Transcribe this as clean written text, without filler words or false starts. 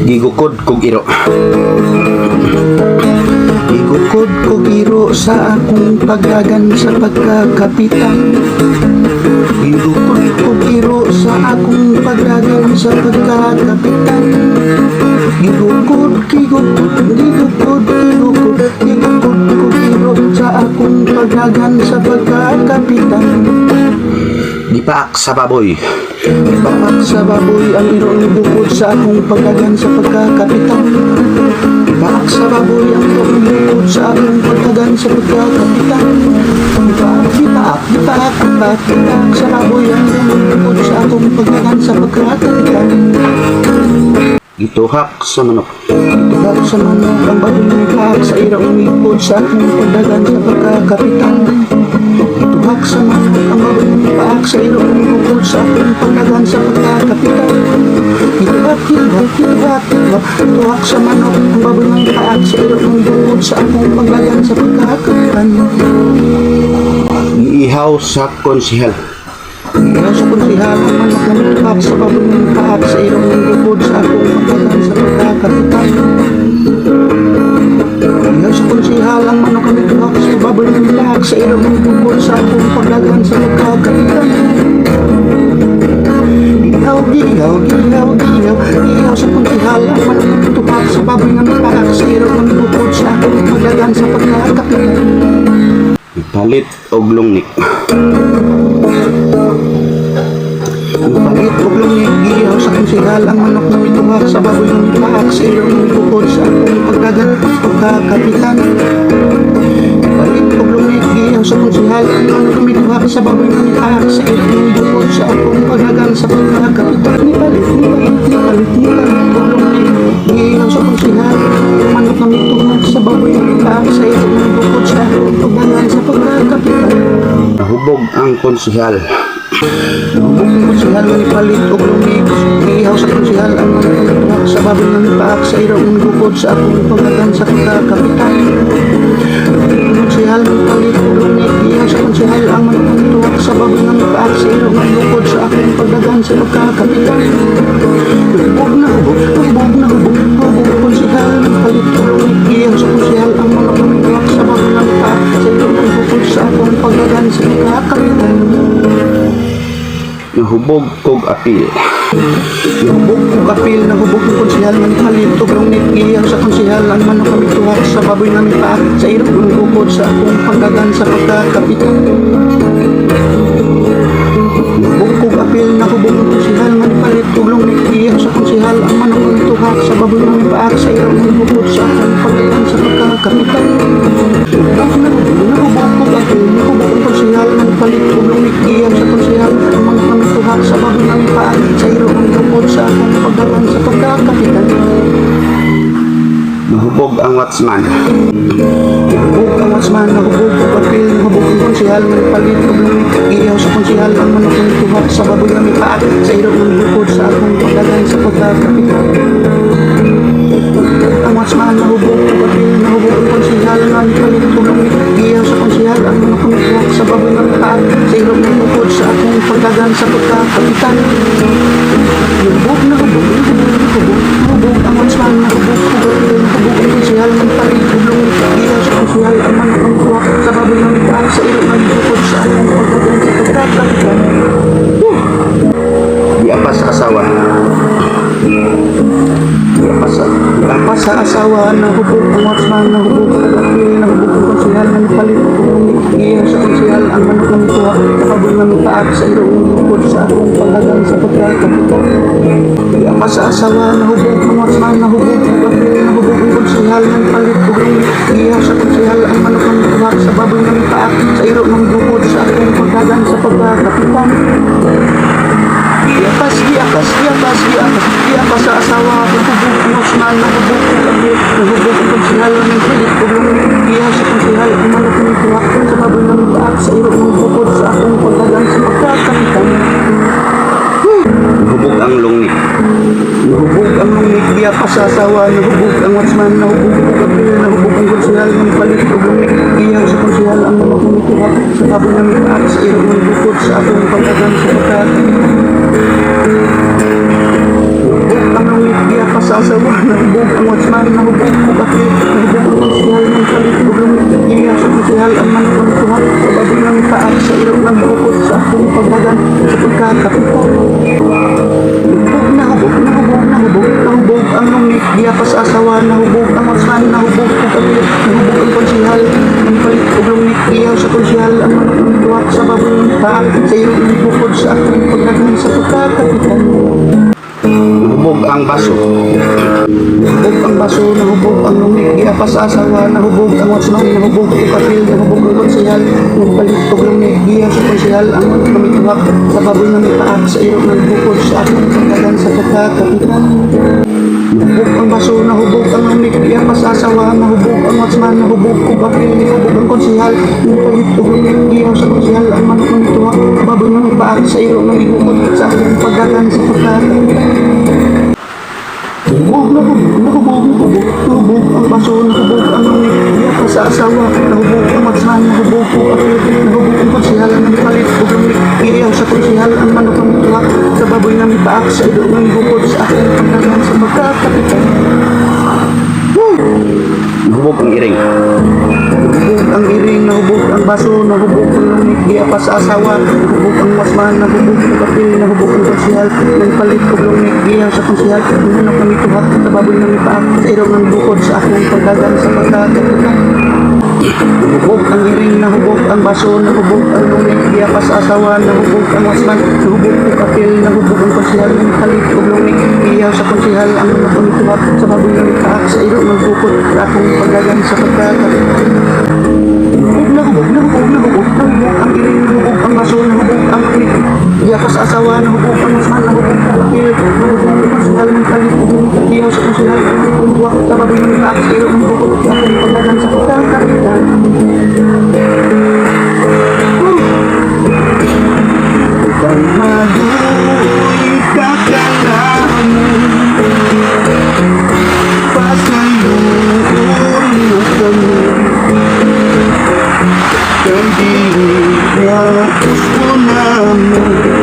Gigukod kog iro. Gigukod kog iro sa akong pagdagan sa pagkakapitan. Gigukod kog iro sa akong pagdagan sa pagkakapitan. Gigukod, gigukod, gigukod, gigukod, gigukod kog iro sa akong pagdagan sa pagkakapitan. Dipaak sa baboy. Dipaak sa baboy ang irong bukod sa akong pagdagan sa pagkakapitan. Dipaak sa baboy ang irong bukod sa akong pagdagan sa pagkakapitan. Dipaak, dipaak, dipaak, dipaak, dipaak sa baboy ang irong bukod sa akong pagdagan sa pagkakapitan. Gituhak sa manok. Gituhak sa manok ang baboy ng dipaak sa irong bukod sa akong pagdagan sa pagkakapitan. Gituhak sa manok ang baboy ng dipaak sa irong bukod sa akong pagdagan sa pagkakapitan. Gituhak, gituhak, gituhak, gituhak, gituhak sa manok ang baboy ng dipaak sa irong bukod sa akong pagdagan sa pagkakapitan. Iihaw sa konsihal. Iihaw sa konsihal ang manok ng dipaak sa baboy ng dipaak sa irong bukod sa akong pagdagan sa pagkakapitan. Iihaw sa konsihal ang manok ng dipaak sa baboy ng dipaak sa irong bukod sa akong pagdagan sa pagkakapitan. Ihaw, ihaw, ihaw, ihaw, ihaw sa konsihal ang manok ng dipaak sa baboy ng dipaak sa irong bukod sa akong pagdagan sa pagkakapitan. Palit og lungnik. Palit og lungnik, ihaw sa konsihal ang manok ng dipaak sa baboy ng dipaak sa irong bukod sa akong pagdagan sa pagkakapitan. Palit og lungnik, ihaw sa konsihal ang manok ng dipaak sa baboy ng dipaak sa irong bukod sa akong pagdagan sa pagkakapitan. Palit og lungnik, ihaw sa konsihal ang manok ng dipaak sa baboy ng dipaak sa irong bukod sa akong pagdagan sa pagkakapitan. Nahubog ang konsihal. Nahubog ang konsihal ng palit og lungnig. Ihaw sa konsihal ang manok ng dipaak sa baboy ng dipaak sa irong bukod sa akong pagdagan sa pagkakapitan. Konsihal ng palit og lungnig. Ihaw sa konsihal ang manok ng dipaak sa baboy ng dipaak sa irong bukod sa akong pagdagan sa pagkakapitan. Hubog na hubog, hubog na hubog, hubog ang konsihal ng palit og lungnig. Ihaw sa konsihal ang manok ng dipaak sa baboy ng dipaak sa irong bukod sa akong pagdagan sa pagkakapitan. Nahubog kog apil. Nahubog kog apil, nahubog kog konsihal ng palit og lungnig. Ihaw sa konsihal ang manok ng dipaak sa baboy ng dipaak sa irong bukod sa akong pagdagan sa pagkakapitan. Nahubog kog apil, nahubog kog konsihal ng palit og lungnig. Ihaw sa konsihal ang manok ng dipaak sa baboy ng dipaak sa irong bukod sa akong pagdagan sa pagkakapitan. Nahubog kog apil, nahubog kog konsihal ng palit og lungnig. Ihaw sa konsihal ang manok ng dipaak sa baboy ng dipaak sa irong bukod sa akong pagdagan sa pagkakapitan. Nahubog ang watsman. Nahubog ang watsman, nahubog ang apil, nahubog ang konsihal ng palit og lungnig. Ihaw sa konsihal ang manok ng dipaak sa baboy ng dipaak sa irong bukod sa akong pagdagan sa pagkakapitan. Ang watsman, nahubog ang apil, nahubog ang konsihal ng palit og lungnig. Ihaw sa konsihal ang manok ng dipaak sa baboy ng dipaak sa irong bukod sa akong pagdagan sa pagkakapitan. Nahubog, nahubog, nahubog, nahubog ang watsman, nahubog ang apil, nahubog ang konsihal ng palit og lungnig. Ihaw sa konsihal ang manok ng dipaak sa baboy ng dipaak sa irong bukod sa akong pagdagan sa pagkakapitan. Di apa sa asawa. Di apa sa asawa, nahubog ang watsman, nahubog ang apil, nahubog ang konsihal ng palit og lungnig. Ihaw sa konsihal ang manok ng dipaak sa baboy ng dipaak sa irong bukod sa akong pagdagan sa pagkakapitan. Di apa sa asawa, nahubog ang watsman, nahubog ang apil, nahubog ang konsihal ng palit og lungnig. Ihaw sa konsihal ang manok ng dipaak sa baboy ng dipaak sa irong bukod sa akong pagdagan sa pagkakapitan. Diapas, diapas, diapas, diapas, diapas sa asawa, nahubog ang watsman, nahubog ang apil, nahubog ang konsihal ng palit og lungnig. Ihaw sa konsihal ang manok ng dipaak sa baboy ng dipaak sa irong bukod sa akong pagdagan sa pagkakapitan. Nahubog ang lungnig. Nahubog ang lungnig, diapas sa asawa, nahubog ang watsman, nahubog ang apil, nahubog ang konsihal ng palit og lungnig. Ihaw sa konsihal ang manok ng dipaak sa baboy ng dipaak sa irong bukod sa akong pagdagan sa pagkakapitan. Nahubog ang lungnig, diapas giyapas asawa, nahubog ang osman, nahubog ang kapit, nahubog ang konsihal, ang palit uglong nikiyaw sa konsihal, ang manok ng duwak sa baboy ng ta, sa iyong ibukod sa akong pagdagan sa pagkakapitan. Nahubog ang baso. Nahubog ang baso, nahubog ang lumik, giyapas asawa, nahubog ang osman, nahubog ang kapil, nahubog ang konsihal, nagpalit uglong nikiyaw sa konsihal, ang manok ng duwak sa baboy ng taak, sa iyong ibukod sa akong pagdagan sa pagkakapitan. Nahubog ang baso, nahubog ang lumik, giyapas asawa, nahubog ang osman, nahubog ang kapil, nahubog ang konsihal, nagpalit uglong nikiyaw sa konsihal, ang manok ng duwak sa baboy ng taak, sa iyong ibukod sa akong pagdagan sa pagkakapitan. Nahubog ang baso, nahubog ang lumik, giyapas sa asawa, nahubog ang osman, nahubog ang kapil, nahubog ang konsihal, nagpalit uglong nikiyaw sa konsihal, ang manok ng duwak sa baboy ng taak, sa iyong ibukod sa akong pagdagan sa pagkakapitan. Nahubog ang iring. Nahubog ang iring, nahubog ang baso, nahubog ang lumik, giyapas sa asawa, nahubog ang masman, nahubog ang kapil, nahubog ang konsihal, nagpalit og lumik, giyaw sa konsihal, manok ng ituhak, sa baboy ng itaak, sa iyong ng bukod sa akong pagdagan sa pagkakapitan. Nahubog ang iring, nahubog ang baso, nahubog ang lumik, giyapas sa asawa, nahubog ang masman, nahubog ang kapil, nahubog ang konsihal, nagpalit og lumik, giyaw sa konsihal, ang manok ng ituhak, sa baboy ng itaak, sa iyong ng bukod sa akong pagdagan sa pagkakapitan. Nahubog ang iring, nahubog ang baso, nahubog ang lumik, giyapas sa asawa, nahubog ang masman, nahubog ang kapil, nahubog ang konsihal, nagpalit og lumik, giyaw sa konsihal, ang manok ng ituhak, sa baboy ng itaak, sa iyong ng bukod sa akong pagdagan sa pagkakapitan. Kang maluoy kakalaman, pasaluon na kami, kang di na gusto namin.